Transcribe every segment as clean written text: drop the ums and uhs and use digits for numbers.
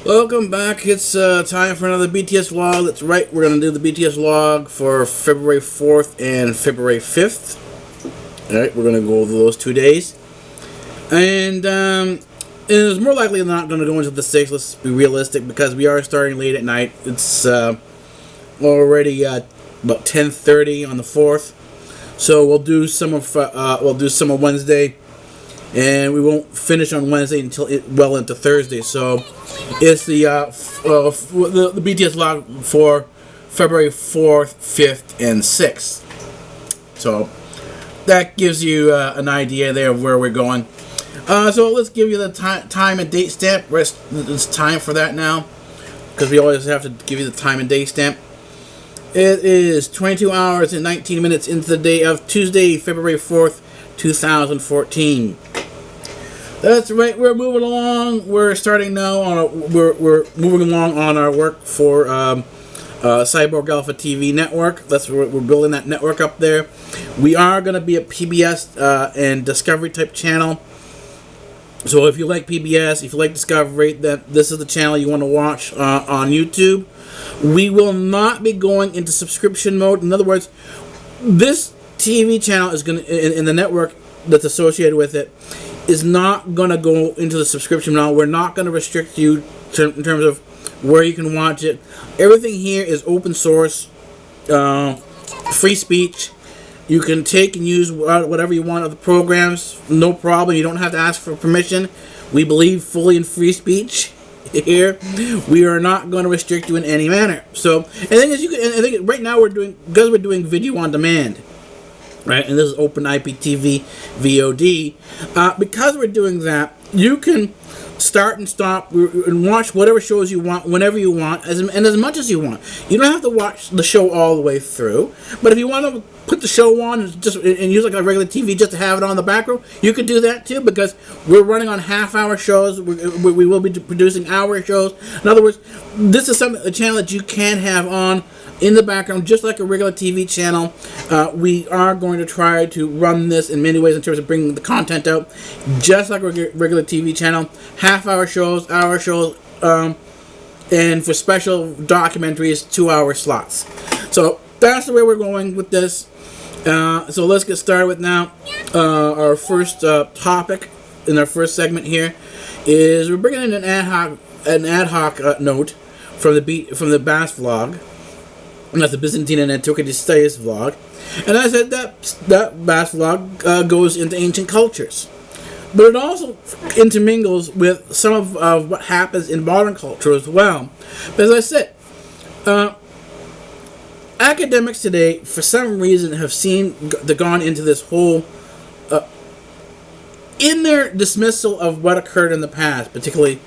Welcome back. It's time for another BTS vlog. That's right, we're going to do the BTS vlog for February 4th and February 5th. Alright, we're going to go over those 2 days. And it's more likely than not going to go into the 6th. Let's be realistic, because we are starting late at night. It's already about 10:30 on the 4th. So we'll do some of Wednesday. And we won't finish on Wednesday until well into Thursday. So it's the BTS vlog for February 4th, 5th, and 6th. So that gives you an idea there of where we're going. So let's give you the time and date stamp. It's time for that now, because we always have to give you the time and date stamp. It is 22 hours and 19 minutes into the day of Tuesday, February 4th, 2014. That's right. We're moving along. We're starting now on we're moving along on our work for CyborgAlphaTV-Network. That's where we're building that network up there. We are going to be a PBS and Discovery type channel. So if you like PBS, if you like Discovery, then this is the channel you want to watch on YouTube. We will not be going into subscription mode. In other words, this TV channel is going to, in the network that's associated with it, is not going to go into the subscription model. We're not going to restrict you in terms of where you can watch it. Everything here is open source, free speech. You can take and use whatever you want of the programs, no problem. You don't have to ask for permission. We believe fully in free speech here. We are not going to restrict you in any manner. So, and the thing is, I think right now we're doing video on demand. Right, and this is OpenIPTV-VOD. Because we're doing that, you can start and stop and watch whatever shows you want, whenever you want, and as much as you want. You don't have to watch the show all the way through, but if you want to put the show on and use like a regular TV just to have it on the background, you can do that too, because we're running on half-hour shows. We will be producing hour shows. In other words, this is a channel that you can have on in the background, just like a regular TV channel. We are going to try to run this in many ways in terms of bringing the content out, just like a regular TV channel. Half-hour shows, hour shows, and for special documentaries, 2-hour slots. So that's the way we're going with this. So let's get started with now. Our first topic in our first segment here is we're bringing in an ad hoc note from the BASvlog. And that's the Byzantine and Antiquity Studies vlog. And I said that BASvlog goes into ancient cultures. But it also intermingles with some of what happens in modern culture as well. But as I said, academics today, for some reason, have gone into this whole, in their dismissal of what occurred in the past, particularly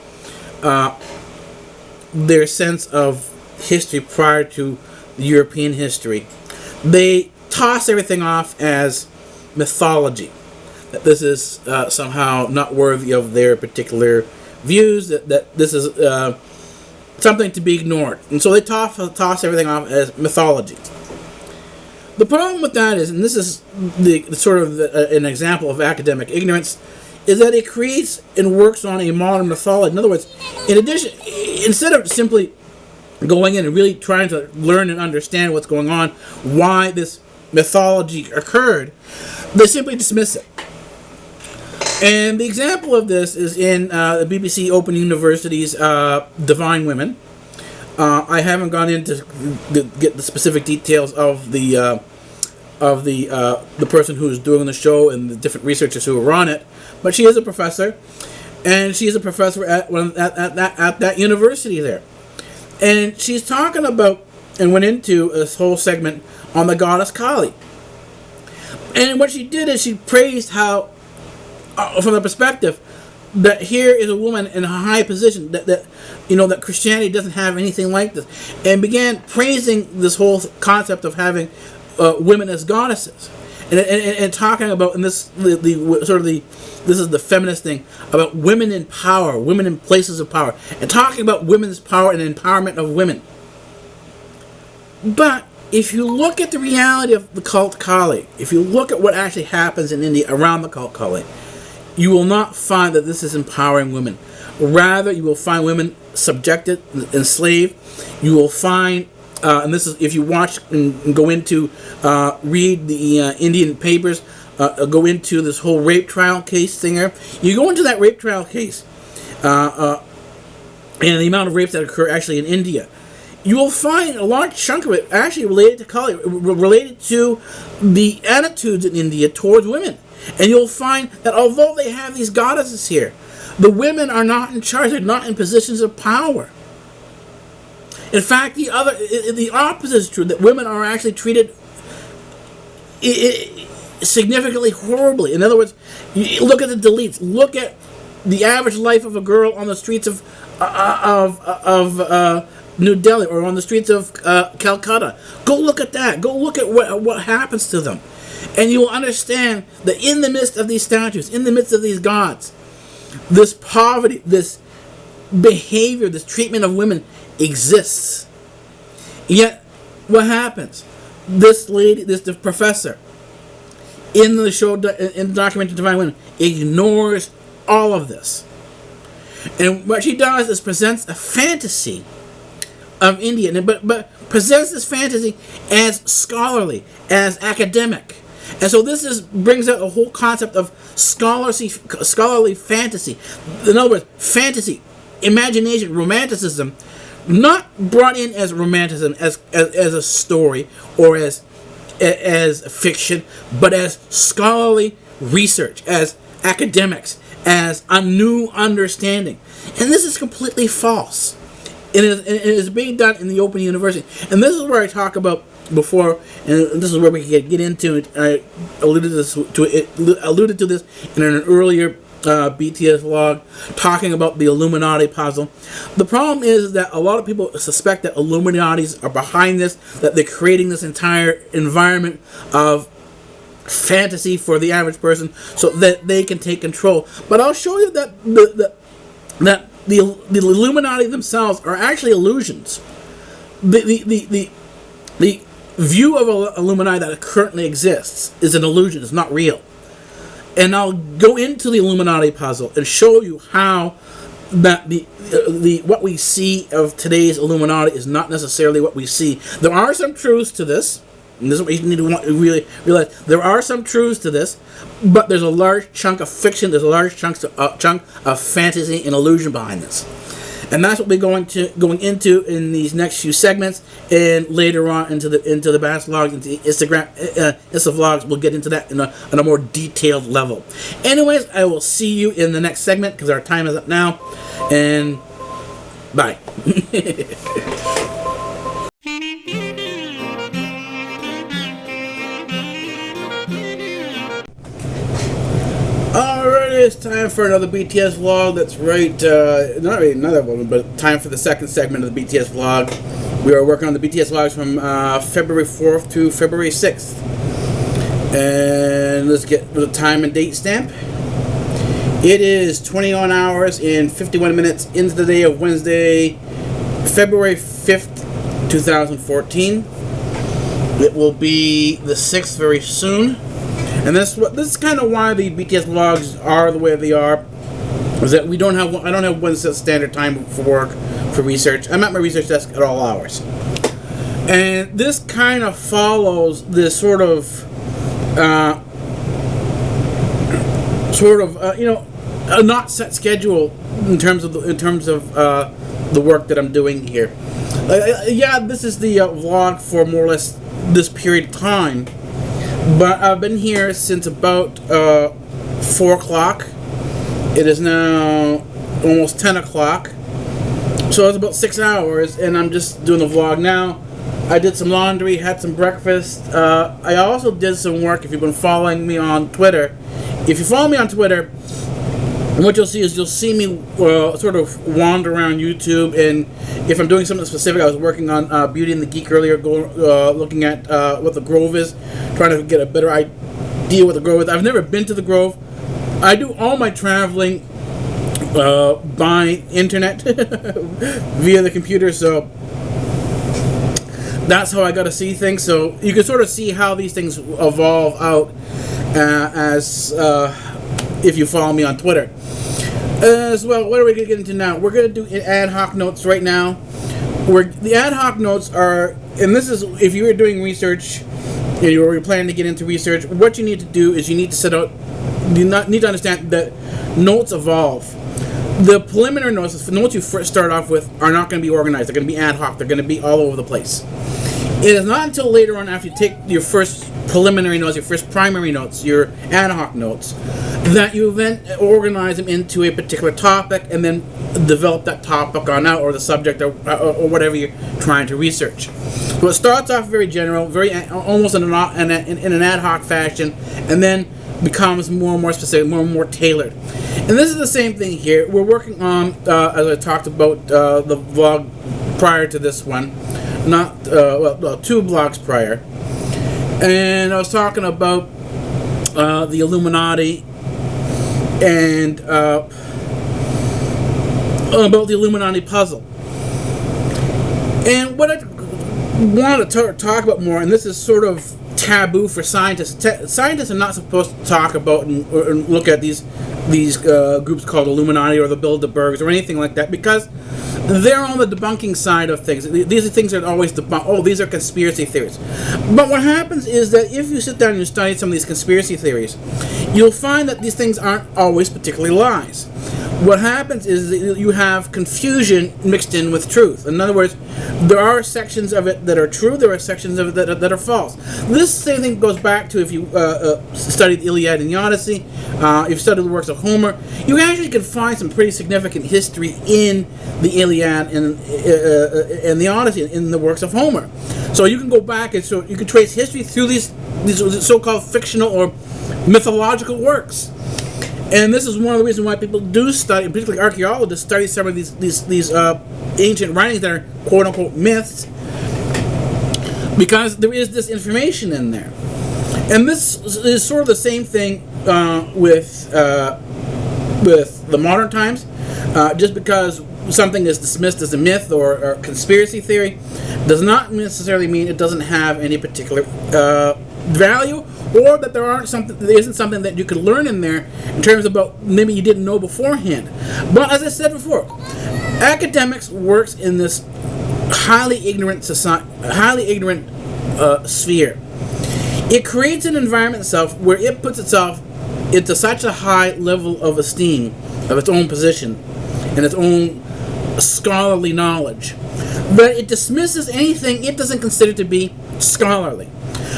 their sense of history prior to European history, they toss everything off as mythology. That this is somehow not worthy of their particular views. That this is something to be ignored, and so they toss everything off as mythology. The problem with that is, and this is the sort of an example of academic ignorance, is that it creates and works on a modern mythology. In other words, in addition, instead of simply going in and really trying to learn and understand what's going on, why this mythology occurred, they simply dismiss it. And the example of this is in the BBC Open University's Divine Women. I haven't gone into get the specific details of the person who's doing the show and the different researchers who are on it, but she is a professor, and she's a professor at that university there. And she's talking about, and went into this whole segment on the goddess Kali. And what she did is she praised how, from the perspective that here is a woman in a high position, that Christianity doesn't have anything like this, and began praising this whole concept of having women as goddesses, and talking about, and this is the feminist thing about women in power, women in places of power, and talking about women's power and empowerment of women. But if you look at the reality of the cult Kali, if you look at what actually happens in India around the cult Kali, you will not find that this is empowering women. Rather, you will find women subjected, enslaved. You will find, and this is if you watch and go into, read the Indian papers, go into this whole rape trial case thing here. You go into that rape trial case, and the amount of rapes that occur actually in India, you will find a large chunk of it actually related to Kali, related to the attitudes in India towards women. And you'll find that although they have these goddesses here, the women are not in charge. They're not in positions of power. In fact, the opposite is true, that women are actually treated significantly horribly. In other words, you look at the deletes. Look at the average life of a girl on the streets of New Delhi, or on the streets of Calcutta. Go look at that. Go look at what happens to them. And you will understand that in the midst of these statues, in the midst of these gods, this poverty, this behavior, this treatment of women exists. Yet, what happens? This lady, this professor, in the show, in the documentary Divine Women, ignores all of this. And what she does is presents a fantasy of India, but presents this fantasy as scholarly, as academic. And so this brings out a whole concept of scholarly fantasy. In other words, fantasy, imagination, romanticism, not brought in as romanticism, as a story or as fiction, but as scholarly research, as academics, as a new understanding. And this is completely false. It is being done in the Open University. And this is where I talk about before, and this is where we can get into it. I alluded to this in an earlier BTS vlog, talking about the Illuminati puzzle. The problem is that a lot of people suspect that Illuminatis are behind this, that they're creating this entire environment of fantasy for the average person so that they can take control. But I'll show you that the Illuminati themselves are actually illusions. The view of Illuminati that currently exists is an illusion. It's not real. And I'll go into the Illuminati puzzle and show you how that what we see of today's Illuminati is not necessarily what we see. There are some truths to this, and this is what you need to really realize. There are some truths to this, but there's a large chunk of fiction. There's a large chunk of fantasy and illusion behind this. And that's what we're going into in these next few segments, and later on into the BASvlog, into the InstaVlogs. We'll get into that on a more detailed level. Anyways, I will see you in the next segment because our time is up now, and bye. It's time for another BTS vlog. That's right, not really another one, but time for the second segment of the BTS vlog. We are working on the BTS vlogs from February 4th to February 6th. And let's get the time and date stamp. It is 21 hours and 51 minutes into the day of Wednesday, February 5th, 2014. It will be the 6th very soon. And this is kind of why the BTS vlogs are the way they are, is that I don't have one set standard time for work, for research. I'm at my research desk at all hours. And this kind of follows this sort of a not set schedule in terms of the work that I'm doing here. Yeah, this is the vlog for more or less this period of time. But I've been here since about 4 o'clock, It is now almost 10 o'clock. So it's about 6 hours, and I'm just doing the vlog now. I did some laundry, had some breakfast. I also did some work. If you've been following me on Twitter, if you follow me on Twitter, what you'll see is you'll see me sort of wander around YouTube, and if I'm doing something specific, I was working on Beauty and the Geek earlier, looking at what the Grove is, trying to get a better idea what the Grove is. I've never been to the Grove. I do all my traveling by internet via the computer, so that's how I got to see things. So you can sort of see how these things evolve out as if you follow me on Twitter. As well, what are we going to get into now? We're going to do ad hoc notes right now. The ad hoc notes are, and this is if you were doing research and you're planning to get into research, what you need to do is you need to set out, you need to understand that notes evolve. The preliminary notes, the notes you first start off with, are not going to be organized. They're going to be ad hoc. They're going to be all over the place. It is not until later on, after you take your first preliminary notes, your first primary notes, your ad hoc notes, that you then organize them into a particular topic and then develop that topic on out, or the subject, or whatever you're trying to research. So it starts off very general, very almost in an ad hoc fashion, and then becomes more and more specific, more and more tailored. And this is the same thing here. We're working on, as I talked about the vlog prior to this one, not well, 2 vlogs prior, and I was talking about the Illuminati and about the Illuminati Puzzle. And what I want to talk about more, and this is sort of taboo for scientists. Scientists are not supposed to talk about or look at these groups called Illuminati or the Bilderbergs or anything like that, because they're on the debunking side of things. These are things that are always debunked. Oh, these are conspiracy theories. But what happens is that if you sit down and you study some of these conspiracy theories, you'll find that these things aren't always particularly lies. What happens is that you have confusion mixed in with truth. In other words, there are sections of it that are true, there are sections of it that are false. This same thing goes back to if you studied the Iliad and the Odyssey, if you studied the works of Homer, you actually can find some pretty significant history in the Iliad and the Odyssey, in the works of Homer. So you can go back and so you can trace history through these so-called fictional or mythological works. And this is one of the reasons why people do study, particularly archaeologists, study some of these ancient writings that are quote-unquote myths, because there is this information in there. And this is sort of the same thing with the modern times. Just because something is dismissed as a myth or conspiracy theory does not necessarily mean it doesn't have any particular value, or that there isn't something that you could learn in there in terms about maybe you didn't know beforehand. But as I said before, academics works in this highly ignorant society, sphere. It creates an environment itself where it puts itself into such a high level of esteem of its own position and its own scholarly knowledge that it dismisses anything it doesn't consider to be scholarly.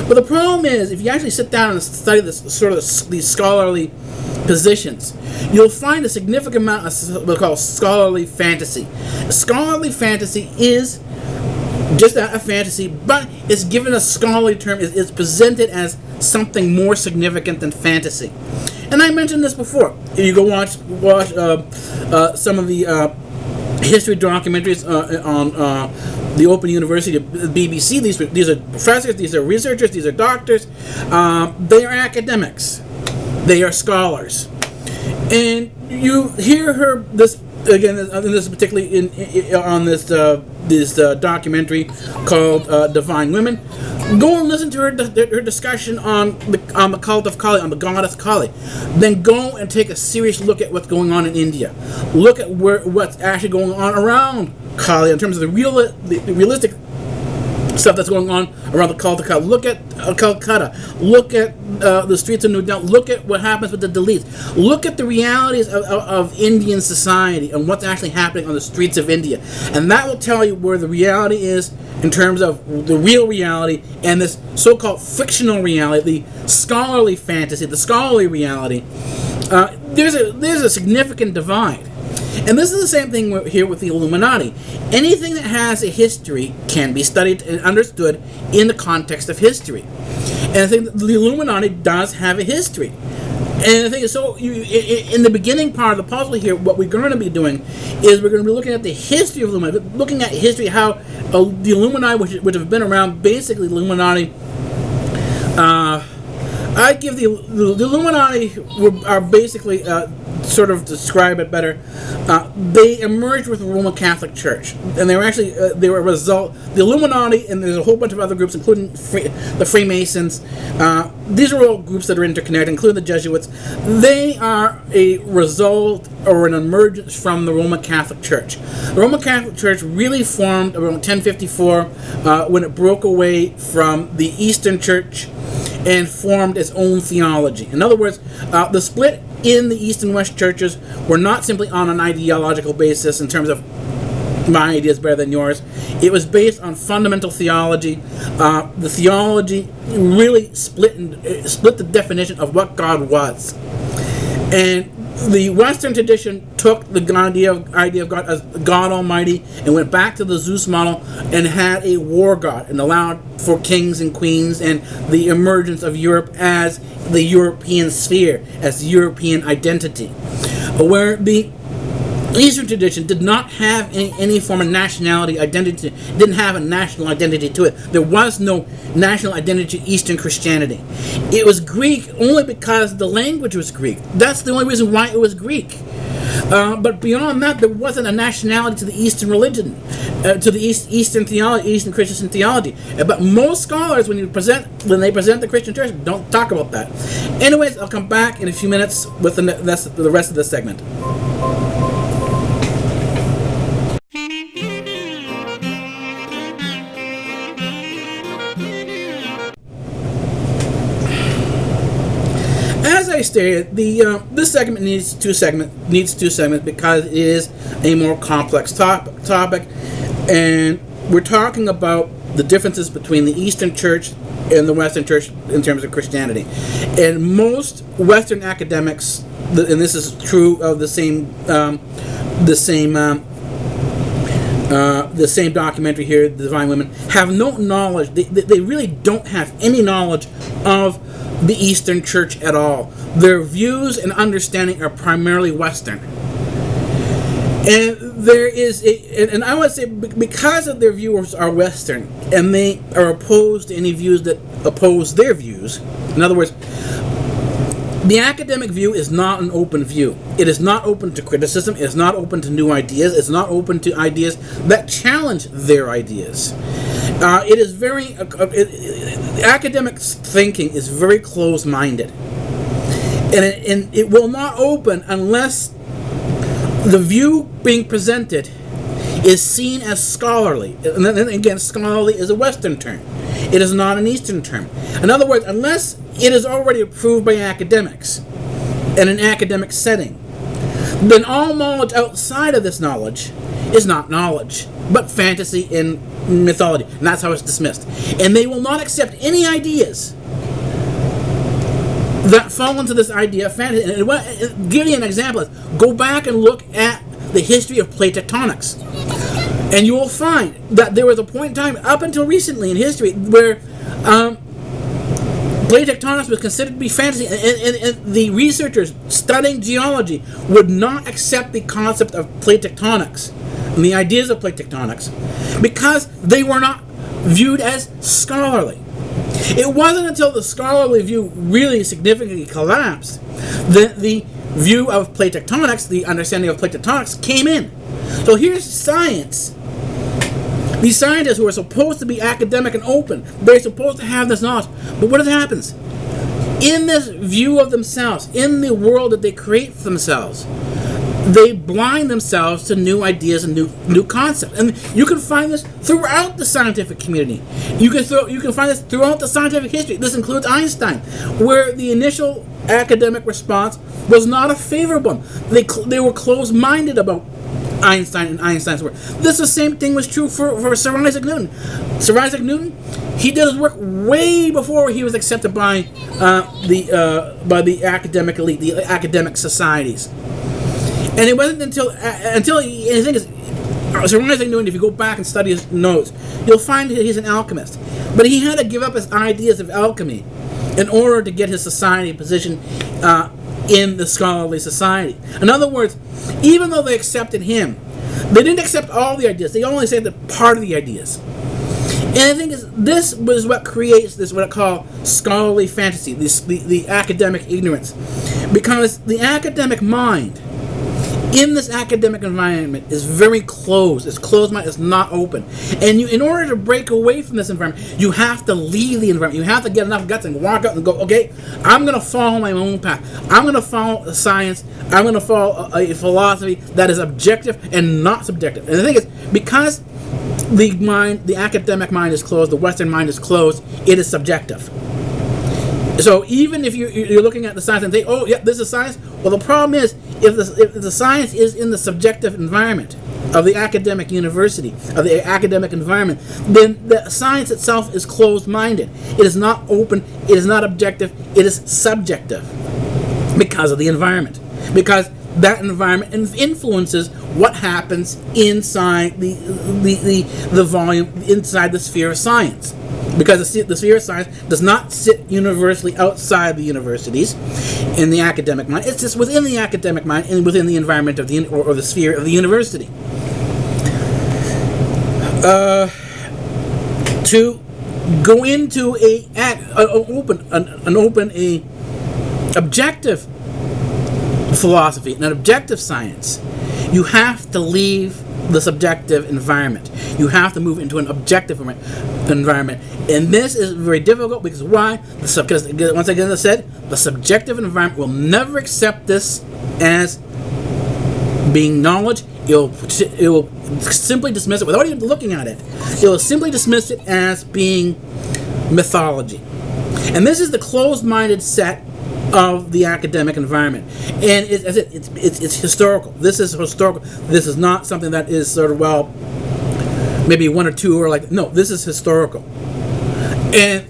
But the problem is, if you actually sit down and study these scholarly positions, you'll find a significant amount of what we call scholarly fantasy. Scholarly fantasy is just a fantasy, but it's given a scholarly term. It's presented as something more significant than fantasy. And I mentioned this before. If you go watch some of the history documentaries on the Open University, the BBC. These are professors, these are researchers, these are doctors. They are academics. They are scholars. And you hear her this again. This particularly on this documentary called Divine Women. Go and listen to her discussion on the cult of Kali, on the goddess Kali. Then go and take a serious look at what's going on in India. Look at what's actually going on around Kali in terms of the realistic stuff that's going on around the cult of Kali. Look at Calcutta. Look at the streets of New Delhi. Look at what happens with the Dalits. Look at the realities of Indian society and what's actually happening on the streets of India. And that will tell you where the reality is in terms of the real reality and this so-called fictional reality, the scholarly fantasy, the scholarly reality. there's a significant divide. And this is the same thing here with the Illuminati. Anything that has a history can be studied and understood in the context of history. And I think that the Illuminati does have a history. And the thing is, so in the beginning part of the puzzle here, what we're going to be doing is we're going to be looking at the history of the Illuminati, looking at history, how the Illuminati, which have been around, basically the Illuminati, I give the Illuminati are basically, sort of describe it better, they emerged with the Roman Catholic Church, and they were actually they were a result. The Illuminati, and there's a whole bunch of other groups, including the Freemasons. These are all groups that are interconnected, including the Jesuits. They are a result or an emergence from the Roman Catholic Church. The Roman Catholic Church really formed around 1054 when it broke away from the Eastern Church and formed its own theology. In other words, the split in the East and West churches were not simply on an ideological basis in terms of my idea is better than yours. It was based on fundamental theology. The theology really split the definition of what God was. And the Western tradition took the idea of God as God Almighty and went back to the Zeus model and had a war god and allowed for kings and queens and the emergence of Europe as the European sphere, as the European identity. Where the Eastern tradition did not have any form of nationality identity, didn't have a national identity to it. There was no national identity to Eastern Christianity. It was Greek only because the language was Greek. That's the only reason why it was Greek. But beyond that, there wasn't a nationality to the Eastern religion, to the Eastern theology, Eastern Christian theology. But most scholars, when they present the Christian church, don't talk about that. Anyways, I'll come back in a few minutes with the rest of this segment. As I stated, this segment needs two segments because it is a more complex topic, and we're talking about the differences between the Eastern Church and the Western Church in terms of Christianity. And most Western academics, and this is true of the same documentary here, The Divine Women, have no knowledge. They really don't have any knowledge of the Eastern Church at all. Their views and understanding are primarily Western. And there is and I would say because of their views are Western and they are opposed to any views that oppose their views. In other words, the academic view is not an open view. It is not open to criticism. It is not open to new ideas. It's not open to ideas that challenge their ideas. It is very academic thinking is very closed-minded, and it will not open unless the view being presented is seen as scholarly. And then again, scholarly is a Western term. It is not an Eastern term. In other words, unless it is already approved by academics in an academic setting, then all knowledge outside of this knowledge is not knowledge, but fantasy and mythology. And that's how it's dismissed. And they will not accept any ideas that fall into this idea of fantasy. And give you an example. Go back and look at the history of plate tectonics. And you will find that there was a point in time, up until recently in history, where plate tectonics was considered to be fantasy, and the researchers studying geology would not accept the concept of plate tectonics and the ideas of plate tectonics because they were not viewed as scholarly. It wasn't until the scholarly view really significantly collapsed that the view of plate tectonics, the understanding of plate tectonics, came in. So here's science. These scientists who are supposed to be academic and open, they're supposed to have this knowledge. But what happens? In this view of themselves, in the world that they create for themselves, they blind themselves to new ideas and new concepts. And you can find this throughout the scientific community. You can find this throughout the scientific history. This includes Einstein, where the initial academic response was not a favorable one. They were closed-minded about Einstein and Einstein's work. This the same thing was true for Sir Isaac Newton. Sir Isaac Newton, he did his work way before he was accepted by the academic elite, the academic societies. And it wasn't until he, and the thing is, Sir Isaac Newton, if you go back and study his notes, you'll find that he's an alchemist. But he had to give up his ideas of alchemy in order to get his society position in the scholarly society. In other words, even though they accepted him, they didn't accept all the ideas. They only accepted part of the ideas. And the thing is, this was what creates this, what I call scholarly fantasy, the academic ignorance. Because the academic mind, in this academic environment, is very closed. It's closed mind. It's not open. And you, in order to break away from this environment, you have to leave the environment. You have to get enough guts and walk out and go, okay, I'm going to follow my own path. I'm going to follow science. I'm going to follow a philosophy that is objective and not subjective. And the thing is, because the mind, the academic mind is closed, the Western mind is closed, it is subjective. So even if you're looking at the science and say, oh, yeah, this is science, well, the problem is, if the science is in the subjective environment of the academic university, of the academic environment, then the science itself is closed-minded. It is not open, it is not objective, it is subjective because of the environment. Because that environment influences what happens inside the volume, inside the sphere of science. Because the sphere of science does not sit universally outside the universities in the academic mind. It's just within the academic mind and within the environment of the or the sphere of the university. To go into an open objective philosophy, an objective science, you have to leave the subjective environment. You have to move into an objective environment. And this is very difficult because why? Because, once again, as I said, the subjective environment will never accept this as being knowledge. It will simply dismiss it without even looking at it. It will simply dismiss it as being mythology. And this is the closed-minded set of the academic environment, and it's historical. This is historical. This is not something that is sort of, well, maybe one or two, or like, no, this is historical. And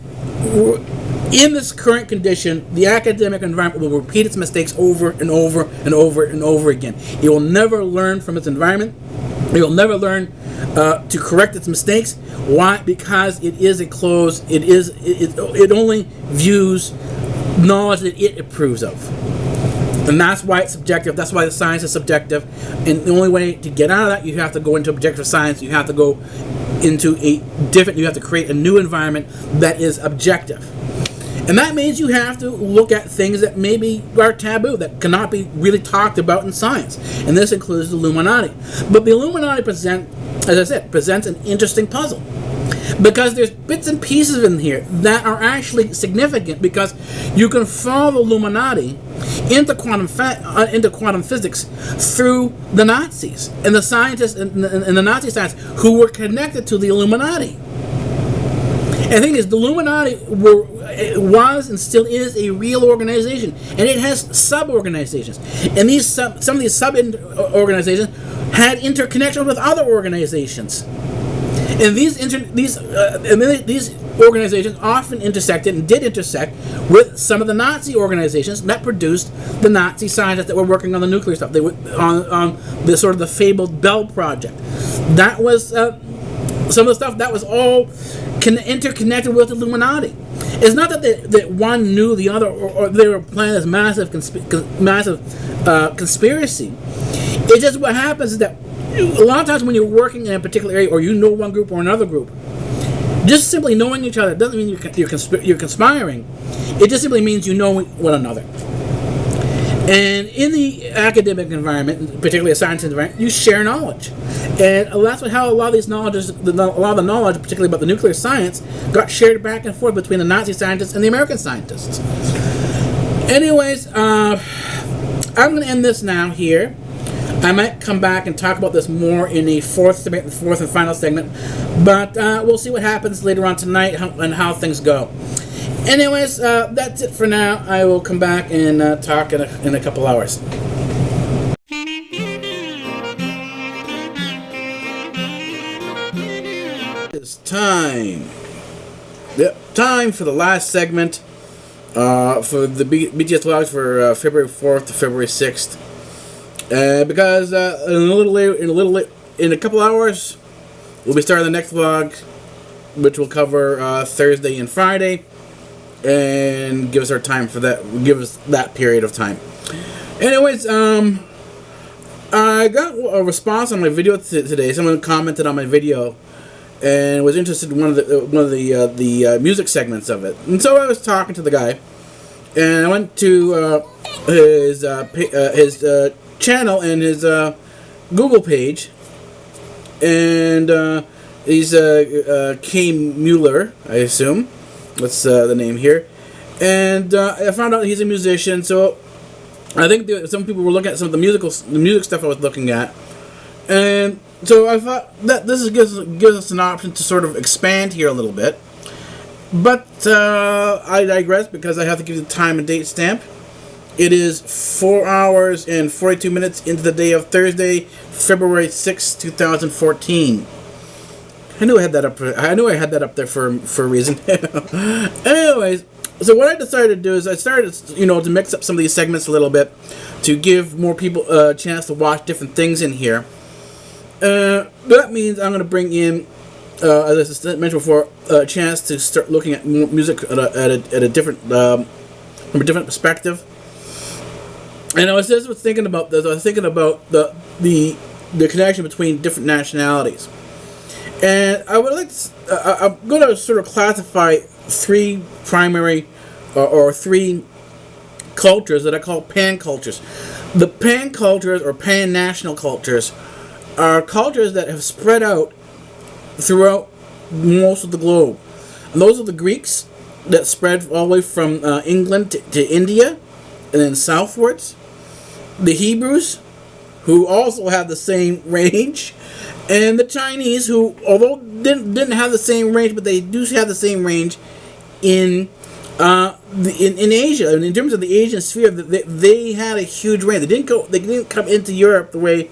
in this current condition, the academic environment will repeat its mistakes over and over and over and over again. It will never learn from its environment. It will never learn to correct its mistakes. Why? Because it is a closed. It only views knowledge that it approves of. And that's why it's subjective. That's why the science is subjective. And the only way to get out of that, you have to go into objective science. You have to go into you have to create a new environment that is objective. And that means you have to look at things that maybe are taboo, that cannot be really talked about in science. And this includes the Illuminati. But the Illuminati as I said, presents an interesting puzzle. Because there's bits and pieces in here that are actually significant, because you can follow the Illuminati into quantum physics through the Nazis and the scientists and the Nazi scientists who were connected to the Illuminati. And the thing is, the Illuminati was and still is a real organization, and it has sub-organizations. And some of these sub-organizations had interconnections with other organizations. And these organizations often intersected and did intersect with some of the Nazi organizations that produced the Nazi scientists that were working on the nuclear stuff. They were on the sort of the fabled Bell project. That was some of the stuff that was all interconnected with the Illuminati. It's not that one knew the other, or they were planning this massive conspiracy. It's just what happens is that a lot of times when you're working in a particular area, or you know one group or another group, just simply knowing each other doesn't mean you're conspiring. It just simply means you know one another. And in the academic environment, particularly a science environment, you share knowledge. And that's how a lot of these knowledge, particularly about the nuclear science, got shared back and forth between the Nazi scientists and the American scientists. Anyways, I'm going to end this now here. I might come back and talk about this more in the fourth and final segment, but we'll see what happens later on tonight and how things go. Anyways, that's it for now. I will come back and talk in a couple hours. is time. Yep, time for the last segment for the BTS vlogs for February 4th to February 6th. Because in a couple hours, we'll be starting the next vlog, which will cover Thursday and Friday, and give us our time for that. Give us that period of time. Anyways, I got a response on my video today. Someone commented on my video and was interested in one of the music segments of it. And so I was talking to the guy, and I went to his channel and his Google page, and he's KayMuller, I assume. That's the name here. And I found out he's a musician, so I think some people were looking at some of the music stuff I was looking at, and so I thought that this gives us an option to sort of expand here a little bit. But I digress, because I have to give you the time and date stamp. It is 4 hours and 42 minutes into the day of Thursday, February 6, 2014. I knew I had that up. I knew I had that up there for a reason. Anyways. So what I decided to do is I started, to mix up some of these segments a little bit to give more people a chance to watch different things in here. That means I'm going to bring in, as I mentioned before, a chance to start looking at music at a different, from a different perspective. And I was just thinking about this. I was thinking about the connection between different nationalities, and I would like to, I'm going to sort of classify three primary or three cultures that I call pan cultures. The pan cultures, or pan national cultures, are cultures that have spread out throughout most of the globe. And those are the Greeks, that spread all the way from England to India and then southwards. The Hebrews, who also have the same range, and the Chinese, who, although didn't have the same range, but they do have the same range in Asia. And in terms of the Asian sphere, they had a huge range. They didn't come into Europe the way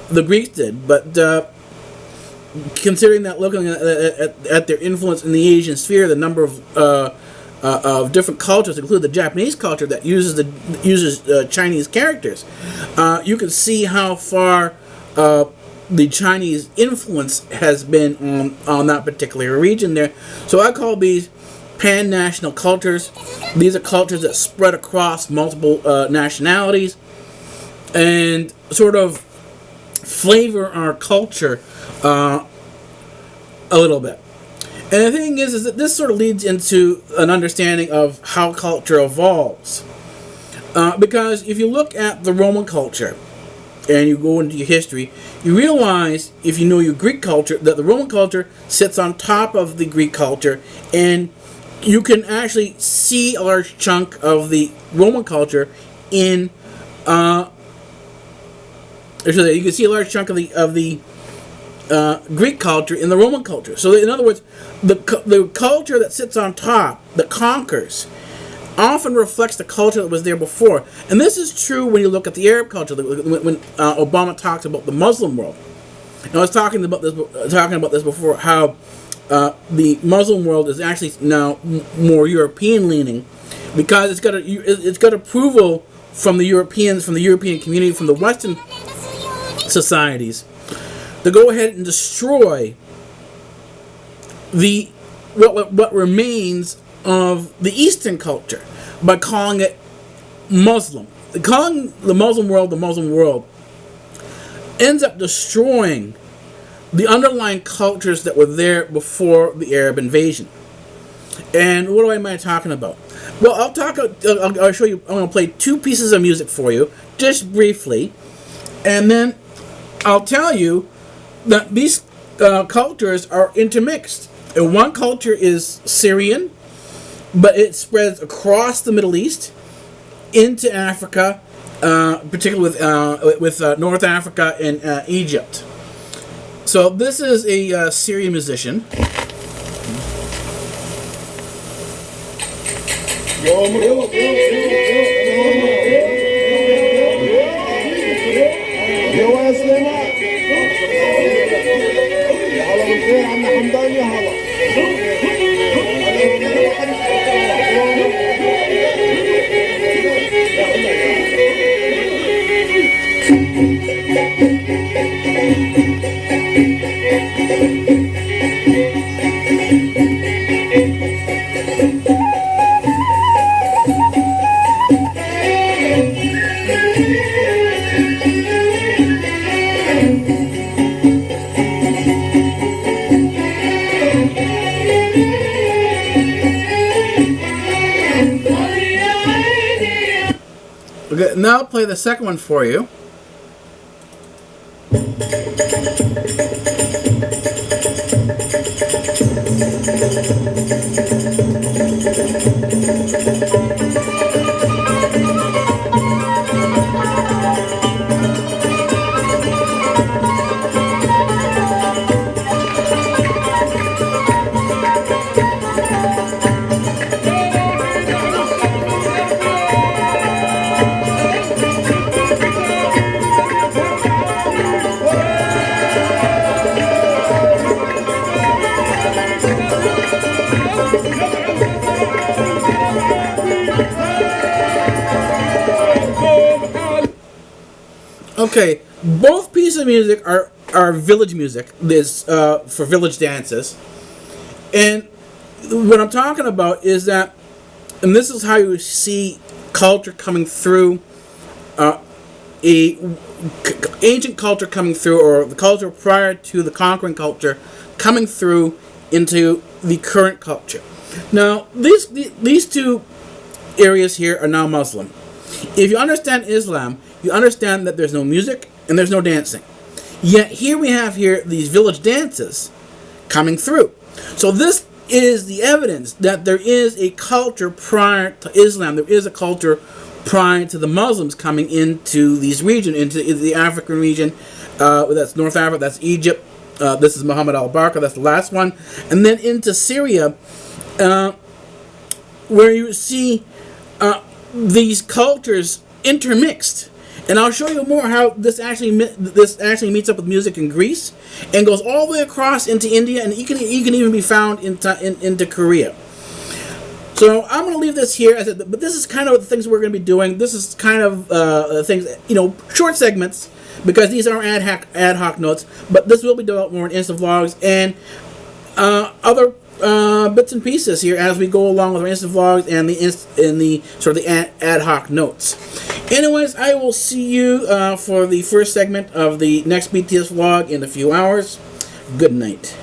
the Greeks did. But considering that, looking at their influence in the Asian sphere, the number of different cultures, including the Japanese culture that uses Chinese characters, you can see how far the Chinese influence has been on that particular region there. So I call these pan-national cultures. These are cultures that spread across multiple nationalities and sort of flavor our culture a little bit. And the thing is that this sort of leads into an understanding of how culture evolves. Because if you look at the Roman culture and you go into your history, you realize, if you know your Greek culture, that the Roman culture sits on top of the Greek culture, and you can actually see a large chunk of the Roman culture in, you can see a large chunk of the Greek culture in the Roman culture. So in other words, the culture that sits on top, that conquers, often reflects the culture that was there before. And this is true when you look at the Arab culture, when Obama talks about the Muslim world. And I was talking about this before, how the Muslim world is actually now more European leaning, because it's got approval from the Europeans, from the European community, from the Western societies, to go ahead and destroy what remains of the Eastern culture by calling it Muslim. Calling the Muslim world ends up destroying the underlying cultures that were there before the Arab invasion. And what am I talking about? Well, I'll show you. I'm going to play two pieces of music for you, just briefly, and then I'll tell you that these cultures are intermixed. And one culture is Syrian, but it spreads across the Middle East into Africa, particularly with North Africa and Egypt. So this is a Syrian musician. Okay, now I'll play the second one for you. Okay, both pieces of music are village music. This for village dances, and what I'm talking about is that, and this is how you see culture coming through, ancient culture coming through, or the culture prior to the conquering culture coming through into the current culture. Now, these two areas here are now Muslim. If you understand Islam, you understand that there's no music and there's no dancing. Yet here we have these village dances coming through. So this is the evidence that there is a culture prior to Islam. There is a culture prior to the Muslims coming into these regions, into the African region. That's North Africa, that's Egypt. This is Muhammad al-Barqa, that's the last one. And then into Syria, where you see these cultures intermixed. And I'll show you more how this actually meets up with music in Greece and goes all the way across into India, and you can even be found into Korea. So I'm going to leave this here, but this is kind of the things we're going to be doing. This is kind of things, short segments, because these are ad hoc notes, but this will be developed more in Insta vlogs and other bits and pieces here as we go along with our Insta vlogs and the sort of the ad hoc notes. Anyways, I will see you for the first segment of the next BTS vlog in a few hours. Good night.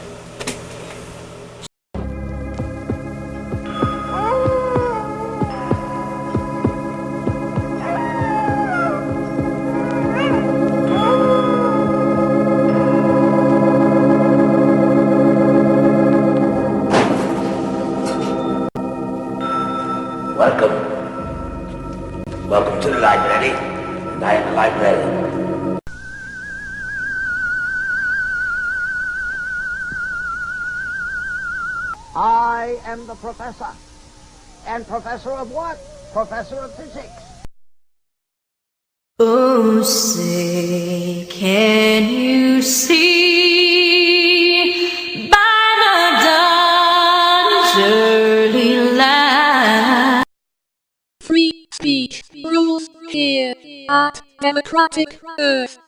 Welcome to the library, and I am the librarian. I am the professor. And professor of what? Professor of physics. Oh, say, can you see by the dawn's early light? Free speech rules here at Democratic Earth.